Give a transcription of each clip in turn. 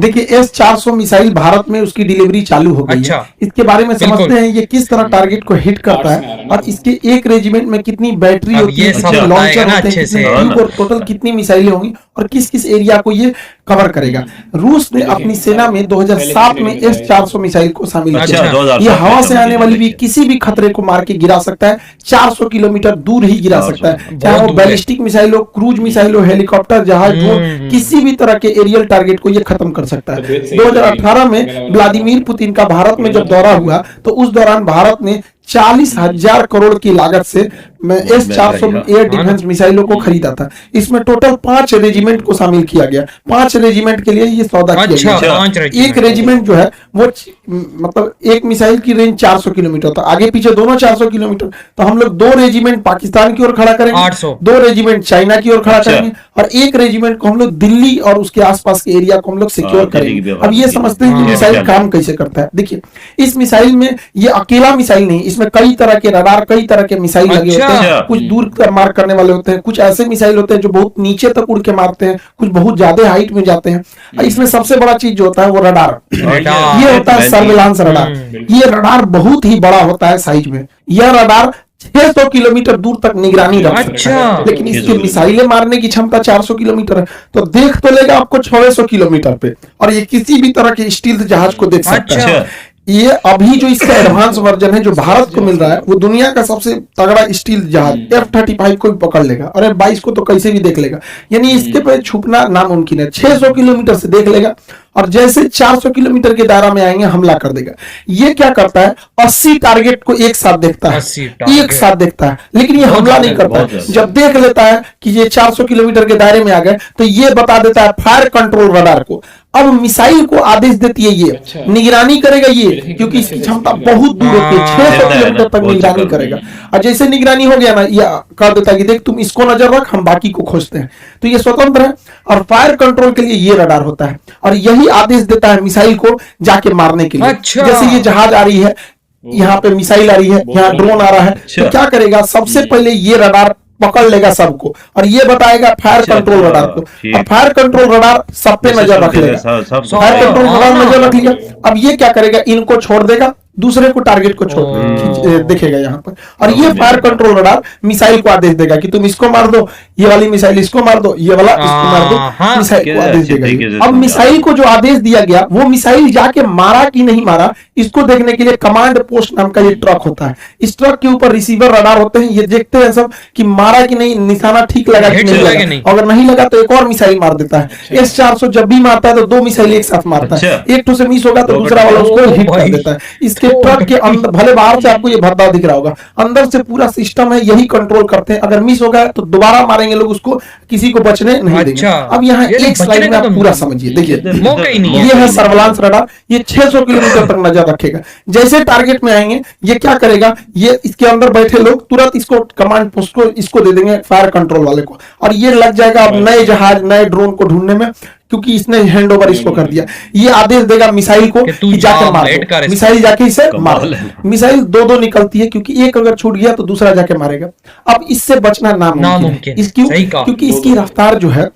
देखिए S-400 missile Bharat में उसकी डिलीवरी चालू हो गई अच्छा। है। इसके बारे में समझते हैं ये किस तरह टारगेट को हिट करता है और इसके एक रेजिमेंट में कितनी बैटरी अब होती है, ये सब कितने बताएगा लॉन्चर ना होते हैं, अच्छे कितने से। ट्यूब और टोटल कितनी मिसाइलें होंगी और किस किस एरिया को ये कवर करेगा। रूस ने अपनी सेना में 2007 में S-400 मिसाइल को शामिल अच्छा, किया। 2007 ये हवा में से आने वाली भी देखिए। किसी भी खतरे को मार के गिरा सकता है, 400 किलोमीटर दूर ही गिरा सकता है, चाहे वो बहुत दूर है। बैलिस्टिक मिसाइल हो, क्रूज मिसाइल हो, हेलीकॉप्टर, जहाज, ड्रोन, किसी भी तरह के एरियल टारगेट को ये खत्म कर सकता है। 2018 में व्लादिमीर पुतिन का भारत में जब दौरा हुआ तो उस दौरान भारत ने 40,000 करोड़ की लागत से S-400 एयर डिफेंस मिसाइलों को खरीदा था। इसमें टोटल 5 रेजिमेंट को शामिल किया गया। 5 रेजिमेंट के लिए ये सौदा किया अच्छा, गया। 5 एक रेजिमेंट जो है वो मतलब एक मिसाइल की रेंज 400 किलोमीटर, तो आगे पीछे दोनों 400 किलोमीटर, तो हम लोग 2 रेजिमेंट पाकिस्तान की ओर खड़ा करेंगे, 800। 2 रेजिमेंट चाइना की ओर खड़ा अच्छा। करेंगे और एक रेजिमेंट को हम लोग दिल्ली और उसके आसपास के एरिया को हम लोग सिक्योर दिल्ली की करेंगे। व्यवस्था अब ये समझते हैं कि हाँ। मिसाइल काम कैसे करता है। देखिए इस मिसाइल में ये अकेला मिसाइल नहीं, इसमें कई तरह के रडार, कई तरह के मिसाइल लगे होते हैं। अच्छा। कुछ दूर तक मार करने वाले होते हैं, कुछ ऐसे मिसाइल होते हैं जो बहुत नीचे तक उड़ के मारते हैं, कुछ बहुत ज्यादा हाइट में जाते हैं। और इसमें सबसे बड़ा चीज जो होता है वो रडार। रडार। ये होता है सर्विलांस रडार। ये रडार बहुत ही बड़ा होता है साइज में। यह रडार 600 किलोमीटर दूर तक निगरानी रख सकता अच्छा। है, लेकिन इसकी मिसाइलें मारने की क्षमता 400 किलोमीटर है, तो देख तो लेगा आपको 600 किलोमीटर पे, और ये किसी भी तरह के स्टील्थ जहाज को देख सकता है। अच्छा। ये अभी जो इसका एडवांस वर्जन है जो भारत को मिल रहा है वो दुनिया का सबसे तगड़ा स्टील जहाज F-35 को भी पकड़ लेगा, और F-22 को तो कैसे भी देख लेगा। यानी इसके पे छुपना नामुमकिन है। 600 किलोमीटर से देख लेगा और जैसे 400 किलोमीटर के दायरा में आएंगे हमला कर देगा। ये क्या करता है, 80 टारगेट को एक साथ देखता है, 80 टारगेट। एक साथ देखता है, लेकिन ये हमला नहीं करता बहुत है। ज्यादा। जब देख लेता है कि ये 400 किलोमीटर के दायरे में आ गए तो ये बता देता है फायर कंट्रोल रडार को। अब मिसाइल को आदेश देती है ये, निगरानी करेगा ये, क्योंकि इसकी क्षमता बहुत दूर होती है, 600 किलोमीटर तक निगरानी करेगा। और जैसे निगरानी हो गया ना, ये कर देता है कि देख तुम इसको नजर रख, हम बाकी को खोजते हैं। तो ये स्वतंत्र है और फायर कंट्रोल के लिए ये रडार होता है और यही आदेश देता है मिसाइल को जाके मारने के लिए। अच्छा। जैसे ये जहाज आ रही है, यहाँ पे मिसाइल आ रही है, यहाँ ड्रोन आ रहा है, तो क्या करेगा, सबसे पहले ये रडार पकड़ लेगा सबको और ये बताएगा फायर कंट्रोल रडार को, और फायर कंट्रोल रडार सब पे नजर रख लेगा। फायर कंट्रोल रडार नजर रख लिया। अब ये क्या करेगा, इनको छोड़ देगा, दूसरे को टारगेट को छोड़ देखेगा यहाँ पर, और ये फायर कंट्रोल रडार मिसाइल को आदेश देगा कि तुम इसको मार दो, ये वाली मिसाइल इसको मार दो, ये वाला इसको मार दो, मिसाइल को आदेश देगा ये। अब मिसाइल को जो आदेश दिया गया वो मिसाइल जाके मारा कि नहीं मारा, इसको देखने के लिए कमांड पोस्ट नाम का ये ट्रक होता है। इस ट्रक के ऊपर रिसीवर रडार होते हैं, ये देखते हैं सब कि मारा कि नहीं, निशाना ठीक लगा कि नहीं लगा। अगर नहीं लगा तो एक और मिसाइल मार देता है। S-400 जब भी मारता है तो 2 मिसाइल एक साथ मारता है, एक तो से मिस होगा तो दूसरा वाला उसको हिट कर देता है। इसके ट्रक के अंदर, भले बाहर से आपको ये भद्दा दिख रहा होगा, अंदर से पूरा सिस्टम है, यही कंट्रोल करते हैं। अगर मिस होगा तो दोबारा मारेंगे लोग उसको, किसी को बचने नहीं देंगे। अब यहाँ एक स्लाइड में आप पूरा समझिए, देखिए मौका ही नहीं है। ये है सर्विलांस रडार, ये 600 किलोमीटर तक नजर रखेगा। जैसे टारगेट में आएंगे ये क्या करेगा, ये इसके अंदर बैठे लोग तुरंत इसको कमांड पोस्ट को इसको दे देंगे फायर कंट्रोल वाले को, और ये लग जाएगा अब नए जहाज, नए ड्रोन को ढूंढने में, क्योंकि इसने हैंड ओवर इसको कर दिया। ये आदेश देगा मिसाइल को कि जाके मार दो, मिसाइल जाके इसे मार। मिसाइल 2-2 निकलती है, क्योंकि एक अगर छूट गया तो दूसरा जाके मारेगा। अब इससे बचना नामुमकिन है, क्योंकि इसकी रफ्तार जो है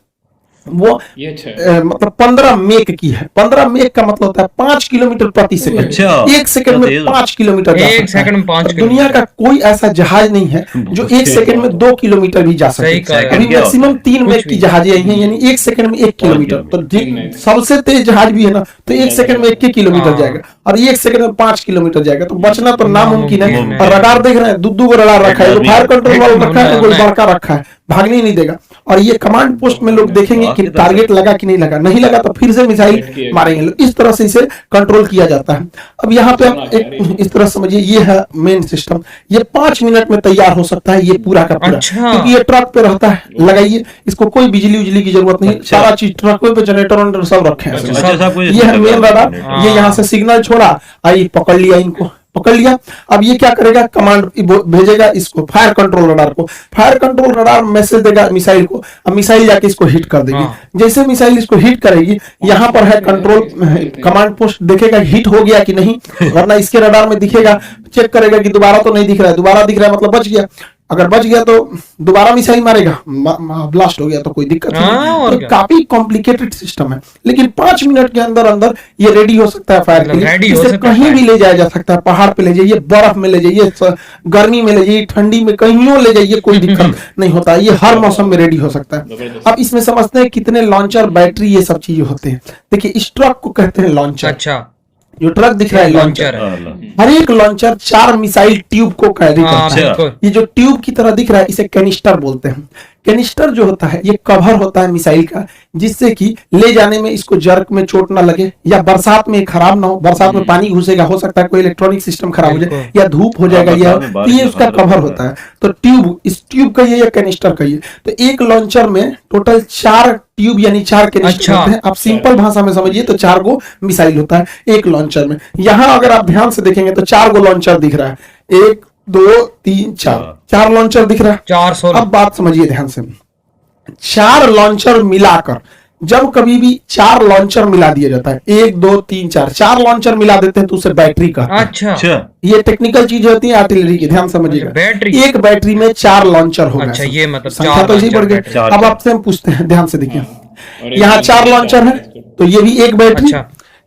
वो मतलब 15 मेक की है। 15 मेक का मतलब होता है 5 किलोमीटर प्रति सेकंड। एक सेकंड में 5 किलोमीटर जा सकता है। दुनिया का कोई ऐसा जहाज नहीं है जो एक सेकंड में 2 किलोमीटर भी जा सके। अभी मैक्सिमम 3 मेक की जहाज आई हैं, यानी एक सेकंड में 1 किलोमीटर। तो सबसे तेज जहाज भी है ना, तो एक सेकंड में 1 किलोमीटर जाएगा, और एक सेकंड में 5 किलोमीटर जाएगा। तो बचना तो नामुमकिन है। और रडार देख रहे हैं, 2 रडार रखा है, फायर कंट्रोल वाला रखा है, कोई बड़का रखा है, भागने ही नहीं देगा। और ये कमांड पोस्ट में लोग देखेंगे कि टारगेट लगा कि नहीं लगा, नहीं लगा तो फिर से मिसाइल मारेंगे लोग। इस तरह से इसे कंट्रोल किया जाता है। अब यहाँ पे आप एक इस तरह समझिए, ये है मेन सिस्टम। ये 5 मिनट में तैयार हो सकता है, ये पूरा का पूरा, क्योंकि ये ट्रक पे रहता है। लगाइए, इसको कोई बिजली की जरूरत नहीं, सारा चीज ट्रक पे जनरेटर सब रखे हैं। ये है मेन रडार, ये यहाँ से सिग्नल छोड़ा, आई पकड़ लिया, इनको पकड़ लिया। अब ये क्या करेगा, कमांड भेजेगा इसको फायर कंट्रोल रडार को। फायर कंट्रोल रडार मैसेज देगा मिसाइल को, अब मिसाइल जाके इसको हिट कर देगी। जैसे मिसाइल इसको हिट करेगी, यहाँ पर है कंट्रोल कमांड पोस्ट, देखेगा हिट हो गया कि नहीं, वरना इसके रडार में दिखेगा, चेक करेगा कि दोबारा तो नहीं दिख रहा है, दोबारा दिख रहा है मतलब बच गया। अगर बच गया तो दोबारा मिसाइल मारेगा, ब्लास्ट हो गया तो कोई दिक्कत नहीं। तो काफी कॉम्प्लिकेटेड सिस्टम है, लेकिन 5 मिनट के अंदर अंदर ये रेडी हो सकता है फायर के लिए। इसे कहीं भी ले जाया जा सकता है, पहाड़ पे ले जाइए, बर्फ में ले जाइए, गर्मी में ले जाइए, ठंडी में, कहीं ले जाइए, कोई दिक्कत नहीं होता। ये हर मौसम में रेडी हो सकता है। अब इसमें समझते हैं कितने लॉन्चर, बैटरी, ये सब चीजें होते हैं। देखिए इस ट्रक को कहते हैं लॉन्चर। अच्छा, जो ट्रक दिख रहा है लॉन्चर। हर एक लॉन्चर 4 मिसाइल ट्यूब को कैरी करता है। ये जो ट्यूब की तरह दिख रहा है इसे कैनिस्टर बोलते हैं। कैनिस्टर जो होता है ये कवर होता है मिसाइल का, जिससे कि ले जाने में इसको जर्क में चोट ना लगे, या बरसात में खराब ना हो। बरसात में पानी घुसेगा, हो सकता है कोई इलेक्ट्रॉनिक सिस्टम खराब हो जाए, या धूप हो जाएगा, या तो ये उसका कवर होता है। तो ट्यूब, इस ट्यूब कहिए या कैनिस्टर कहिए। तो एक लॉन्चर में टोटल 4 ट्यूब यानी 4 कैनिस्टर होते हैं। आप सिंपल भाषा में समझिए तो 4 गो मिसाइल होता है एक लॉन्चर में। यहाँ अगर आप ध्यान से देखेंगे तो 4 गो लॉन्चर दिख रहा है, 1 2 3 4 लॉन्चर दिख रहा है। 416। अब बात समझिए ध्यान से, 4 लॉन्चर मिलाकर, जब कभी भी 4 लॉन्चर मिला दिया जाता है, 1 2 3 4 लॉन्चर मिला देते हैं तो उसे बैटरी का। अच्छा, ये टेक्निकल चीज होती है आर्टिलरी की, ध्यान समझिएगा। बैटरी, एक बैटरी में 4 लॉन्चर हो गए। अच्छा, ये मतलब संख्या तो इसी बढ़ गई। अब आपसे हम पूछते हैं, ध्यान से देखिए, यहाँ 4 लॉन्चर है तो ये भी एक बैटरी।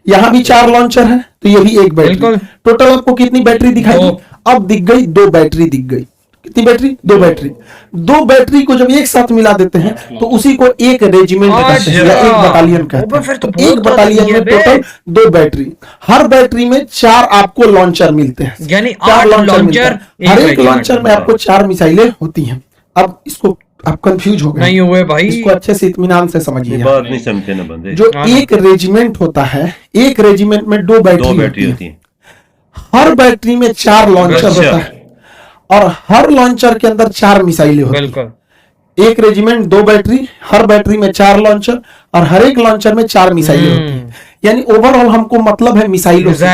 यहाँ भी 4 लॉन्चर है तो ये भी एक बैटरी। टोटल आपको कितनी बैटरी दिखाई? अब दिख गई 2 बैटरी दिख गई। कितनी बैटरी? 2 बैटरी। 2 बैटरी को जब एक साथ मिला देते हैं तो उसी को एक रेजिमेंट कहते हैं या एक बटालियन कहते हैं। तो एक बटालियन में टोटल 2 बैटरी, हर बैटरी में 4 आपको लॉन्चर मिलते हैं, यानी 8 लॉन्चर। हर एक लॉन्चर में आपको 4 मिसाइलें होती हैं। अब इसको आप कंफ्यूज हो गए नहीं हुए भाई, इसको अच्छे से इत्मीनान से समझिए। बात नहीं समझते ना बंदे। जो एक रेजिमेंट होता है, एक रेजिमेंट में 2 बैटरी होती है। हर बैटरी में 4 लॉन्चर होता है और हर लॉन्चर के अंदर 4 मिसाइलें होती हैं। एक रेजिमेंट 2 बैटरी, हर बैटरी में 4 लॉन्चर और हर एक लॉन्चर में 4 मिसाइलें होती हैं। यानी ओवरऑल हमको मतलब है मिसाइलों से।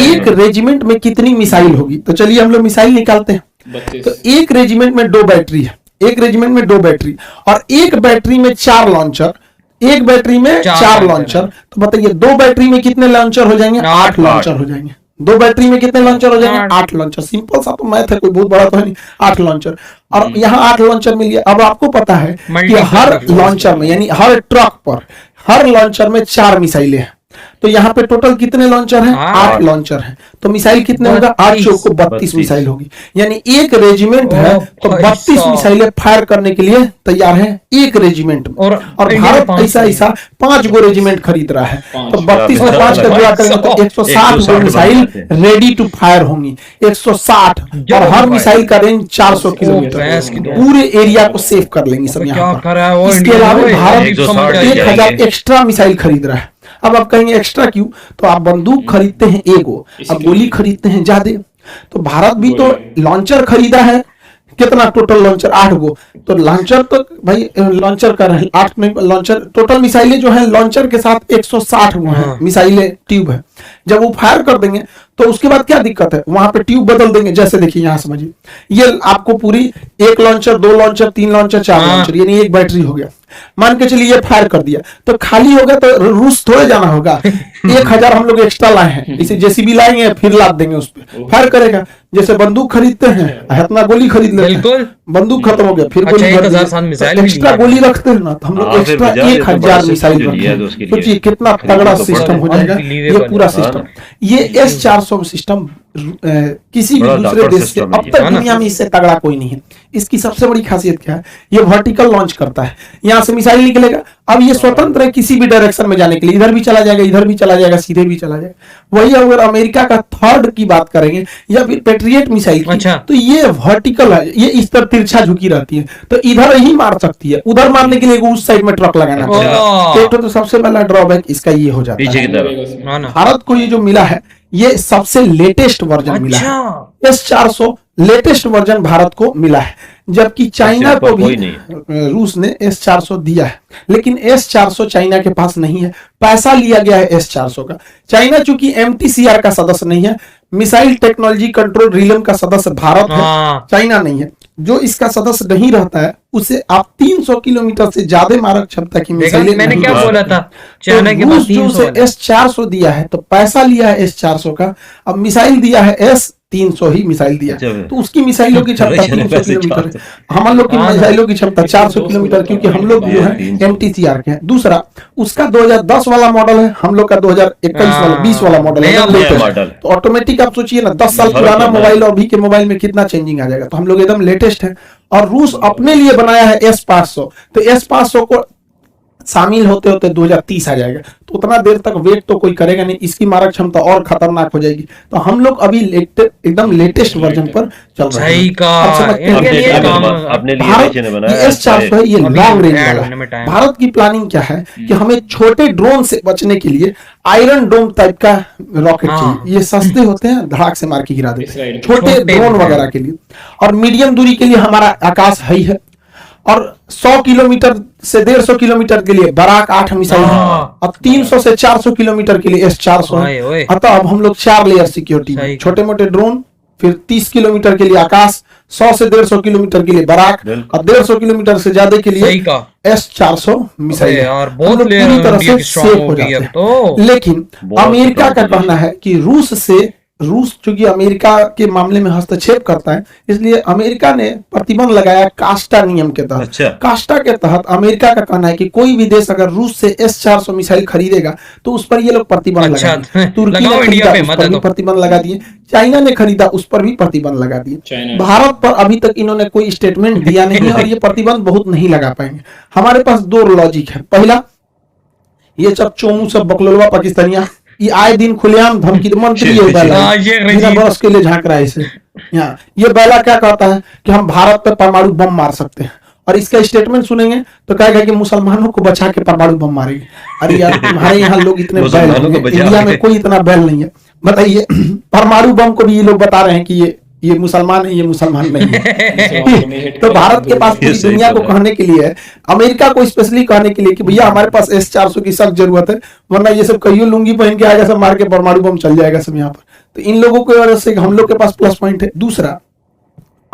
एक रेजिमेंट में कितनी मिसाइल होगी? तो चलिए हम लोग मिसाइल निकालते हैं। तो एक रेजिमेंट में 2 बैटरी है, एक रेजिमेंट में 2 बैटरी और एक बैटरी में 4 लॉन्चर, एक बैटरी में 4 लॉन्चर। तो बताइए 2 बैटरी में कितने लॉन्चर हो जाएंगे? 8 लॉन्चर हो जाएंगे। 2 बैटरी में कितने लॉन्चर हो जाएंगे? 8 लॉन्चर। सिंपल सा तो मैथ है, कोई बहुत बड़ा तो है नहीं। 8 लॉन्चर और यहाँ 8 लॉन्चर मिल गया। अब आपको पता है कि हर लॉन्चर में यानी हर ट्रक पर, हर लॉन्चर में 4 मिसाइलें हैं। तो यहाँ पे टोटल कितने लॉन्चर हैं? 8 लॉन्चर हैं। तो मिसाइल कितने होगा? 8 चौक को 32 मिसाइल होगी। यानी एक रेजिमेंट है तो 32 मिसाइलें फायर करने के लिए तैयार है एक रेजिमेंट में। और भारत ऐसा 5 गो रेजिमेंट खरीद रहा है। तो 32 में 5 का जोड़ा करेंगे तो 160 गो मिसाइल रेडी टू फायर होंगी। 160 और हर मिसाइल का रेंज 400 किलोमीटर, पूरे एरिया को सेव कर लेंगे सब यहाँ पर। इसके अलावा भारत 1000 एक्स्ट्रा मिसाइल खरीद रहा है। अब आप कहेंगे एक्स्ट्रा क्यों? तो आप बंदूक खरीदते हैं एगो, अब गोली खरीदते हैं ज्यादा। तो भारत भी तो लॉन्चर खरीदा है, कितना टोटल लॉन्चर? 8 गो। तो लॉन्चर तो भाई लॉन्चर का 8 में लॉन्चर, टोटल मिसाइलें जो है लॉन्चर के साथ 160 गो है मिसाइलें ट्यूब है। जब वो फायर कर देंगे तो उसके बाद क्या दिक्कत है? वहां पे ट्यूब बदल देंगे। जैसे देखिए यहाँ समझिए, ये आपको पूरी 1 लॉन्चर 2 लॉन्चर 3 लॉन्चर 4 लॉन्चर यानी एक बैटरी हो गया। मान के चलिए ये फायर कर दिया तो खाली होगा तो रूस थोड़े जाना होगा। 1000 हम लोग एक्स्ट्रा लाए हैं, इसे जेसीबी लाएंगे फिर लाद देंगे, उस पर फायर करेगा। जैसे बंदूक खरीदते हैं इतना गोली खरीद लेते हैं, बंदूक खत्म हो गया फिर गोली एक्स्ट्रा गोली रखते हैं ना, तो हम लोग एक्स्ट्रा 1000 मिसाइल रखते हैं। सोचिए कितना तगड़ा सिस्टम हो जाएगा ये पूरा सिस्टम। ये S-400 सिस्टम किसी भी दूसरे देश से अब तक दुनिया में इससे तगड़ा कोई नहीं है। इसकी सबसे बड़ी खासियत क्या है? ये वर्टिकल लॉन्च करता है, यहाँ से मिसाइल निकलेगा। अब ये स्वतंत्र है किसी भी डायरेक्शन में जाने के लिए, इधर भी चला जाएगा, इधर भी चला जाएगा, सीधे भी चला जाएगा। वही अगर अमेरिका का थर्ड की बात करेंगे या फिर पेट्रियट मिसाइल की, तो ये वर्टिकल है, ये इस तरह तिरछा झुकी रहती है, तो इधर ही मार सकती है। उधर मारने के लिए उस साइड में ट्रक लगाना चाहिए। तो सबसे पहला ड्रॉबैक इसका ये हो जाता है। भारत को ये जो मिला है ये सबसे लेटेस्ट वर्जन मिला है। S-400 लेटेस्ट वर्जन भारत को मिला है, जबकि चाइना को भी रूस ने S-400 दिया है, लेकिन S-400 चाइना के पास नहीं है। पैसा लिया गया है S-400 का। चाइना चूंकि MTCR का सदस्य नहीं है, मिसाइल टेक्नोलॉजी कंट्रोल रिलम का सदस्य भारत है, चाइना नहीं है। जो इसका सदस्य नहीं रहता है उसे आप 300 किलोमीटर से ज्यादा मारक क्षमता की मिसाइलें, मैंने क्या बोला था, चाइना के पास 300 S-400 दिया है, तो पैसा लिया है S-400 का, अब मिसाइल दिया है 300 ही मिसाइल दिया, अच्छा। तो उसकी मिसाइलों की क्षमता 300 किलोमीटर है, हम लोग की मिसाइलों की क्षमता 400 किलोमीटर, क्योंकि हम लोग जो है MTCR के हैं। दूसरा, उसका 2010 वाला मॉडल है, हम लोग का 2021 वाला 20 वाला मॉडल है, नया latest। मॉडल। तो ऑटोमेटिक आप सोचिए ना, 10 साल फर्क पुराना है ना। मोबाइल और अभी के मोबाइल में कितना चेंजिंग आ जाएगा। तो हम लोग एकदम लेटेस्ट है। और रूस अपने लिए बनाया है S-500, तो S-500 को शामिल होते होते 2030 आ जाएगा। तो उतना देर तक वेट तो कोई करेगा नहीं, इसकी मारक क्षमता और खतरनाक हो जाएगी। तो हम लोग अभी एकदम लेटेस्ट वर्जन पर चल रहे हैं। सही का अब समझते हैं इनके लिए काम अपने लिए भारत बेचने बनाया ये S-400 है, ये अभी लॉन्ग रेंज ऐड वाला होने में है। टाइम। भारत की प्लानिंग क्या है कि हमें छोटे ड्रोन से बचने के लिए आयरन डोम टाइप का रॉकेट हाँ। चाहिए। ये सस्ते होते हैं, धड़ाक से मार के गिरा देते हैं, छोटे छोटे ड्रोन होते हैं। वगैरह के लिए। और मीडियम दूरी के लिए हमारा आकाश है ही है। और 100 किलोमीटर से 150 किलोमीटर के लिए बराक 8 मिसाइल है। हाँ। अब 300 से 400 किलोमीटर के लिए S-400 ओए, ओए। है। अतः अब हम लोग 4 लेयर सिक्योरिटी सही में, कहा। छोटे मोटे ड्रोन, फिर 30 किलोमीटर के लिए आकाश, 100 से 150 किलोमीटर के लिए बराक, बिल्कुल। और 150 किलोमीटर से ज्यादा के लिए सही कहा। S-400 मिसाइल अरे है। यार, हम बहुत लोग लेयर पूरी तरह इंडिया से की strong सेफ हो हो गई जाते अब हैं। तो। लेकिन बहुत अमेरिका strong का position। कहना है कि रूस चूंकि अमेरिका के मामले में हस्तक्षेप करता है, इसलिए अमेरिका ने प्रतिबंध लगाया कास्टा नियम के तहत। अच्छा। कास्टा के तहत अमेरिका का कहना है कि कोई भी देश अगर रूस से S-400 मिसाइल खरीदेगा तो उस पर ये लोग प्रतिबंध अच्छा, लगाएंगे। तुर्की लगाओ ने इंडिया खरीदा, पे, उस मत पर है भी तो। प्रतिबंध लगा दिए। चाइना ने खरीदा, उस पर भी प्रतिबंध लगा दिए। भारत पर अभी तक इन्होंने कोई स्टेटमेंट दिया नहीं, और ये प्रतिबंध बहुत नहीं लगा पाएंगे। हमारे पास 2 लॉजिक है। पहला, ये सब चोमू सब बकलोलवा पाकिस्तानिया, ये आए दिन खुलेआम धमकी, मंत्री ये बैला हाँ, ये बिना रजीब। बरस के लिए झांक रहा है इसे। यहाँ ये बैला क्या कहता है कि हम भारत पर परमाणु बम मार सकते हैं, और इसका स्टेटमेंट सुनेंगे तो कहेगा कि मुसलमानों को बचा के परमाणु बम मारेंगे। अरे यार, तुम्हारे यहाँ लोग इतने बैल मुसलमानों को हैं, बचा इंडिया के। में कोई इतना बैल नहीं है। बताइए, परमाणु बम को भी ये लोग बता रहे हैं कि ये मुसलमान है, ये मुसलमान नहीं है। तो भारत के पास पूरी सही दुनिया को बोला। कहने के लिए है, अमेरिका को स्पेशली कहने के लिए कि भैया हमारे पास S-400 की सख्त जरूरत है, वरना ये सब कहियो लुंगी पहन के आएगा, सब मार के परमाणु बम चल जाएगा सब यहाँ पर। तो इन लोगों की वजह से हम लोग के पास प्लस पॉइंट है। दूसरा,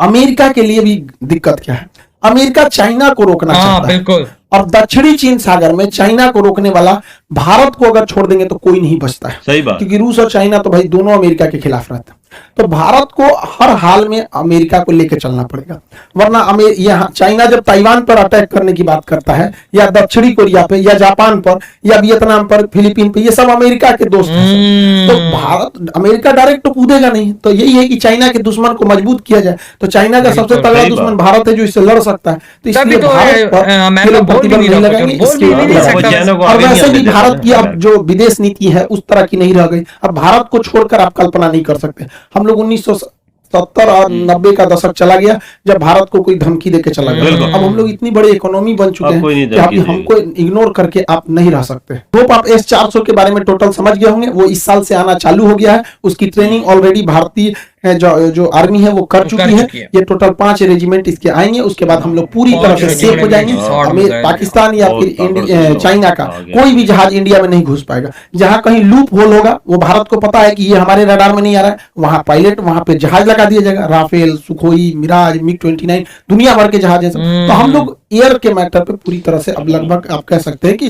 अमेरिका के लिए भी दिक्कत क्या है, अमेरिका चाइना को रोकना हाँ, चाहता है, बिल्कुल। और दक्षिणी चीन सागर में चाइना को रोकने वाला भारत को अगर छोड़ देंगे तो कोई नहीं बचता है। सही बात। क्योंकि रूस और चाइना तो भाई दोनों अमेरिका के खिलाफ रहते हैं। तो भारत को हर हाल में अमेरिका को लेकर चलना पड़ेगा, वरना यहाँ चाइना जब ताइवान पर अटैक करने की बात करता है, या दक्षिणी कोरिया पे, या जापान पर, या वियतनाम पर, फिलीपीन पे, ये सब अमेरिका के दोस्त हैं सब। तो भारत, अमेरिका डायरेक्ट तो कूदेगा नहीं। तो यही है कि चाइना के दुश्मन को मजबूत किया जाए। तो चाइना का सबसे तगड़ा सही दुश्मन बात। भारत है, जो इससे लड़ सकता है। तो तभी इसलिए तो भारत पर अमेरिका ये लोग बोल भी प्रतिबंध नहीं नहीं रहा, लगाएंगे, बोल इसके भी ऊपर नहीं लगाएंगे। सकता। चाइना को और आगे नहीं वैसे आने भी देते भारत की ना। अब जो विदेश नीति है उस तरह की नहीं रह गई। अब भारत को छोड़कर आप कल्पना नहीं कर सकते। हम लोग 1970 और 90 का दशक चला गया जब भारत को कोई धमकी देके चला गया। बिल्कुल। अब हम लोग इतनी बड़ी इकोनॉमी बन चुके अब हैं कोई नहीं कि अभी धमकी हमको इग्नोर करके आप नहीं रह सकते। होप आप S-400 के बारे में टोटल समझ गए होंगे। वो इस साल से आना चालू हो गया है। उसकी ट्रेनिंग ऑलरेडी भारतीय जो आर्मी है वो कर चुकी है। ये टोटल 5 रेजिमेंट इसके आएंगे। उसके बाद हम लोग पूरी तरह से सेफ हो जाएंगे। पाकिस्तान या फिर चाइना का कोई भी जहाज इंडिया में नहीं घुस पाएगा। जहां कहीं लूप होल होगा, वो भारत को पता है कि ये हमारे रडार में नहीं आ रहा है, वहां पायलट, वहां पे जहाज लगा दिया जाएगा। राफेल, सुखोई, मिराज, MiG-29 दुनिया भर के जहाज है सब। तो हम लोग एयर के मैटर पे पूरी तरह से अब लगभग आप कह सकते हैं कि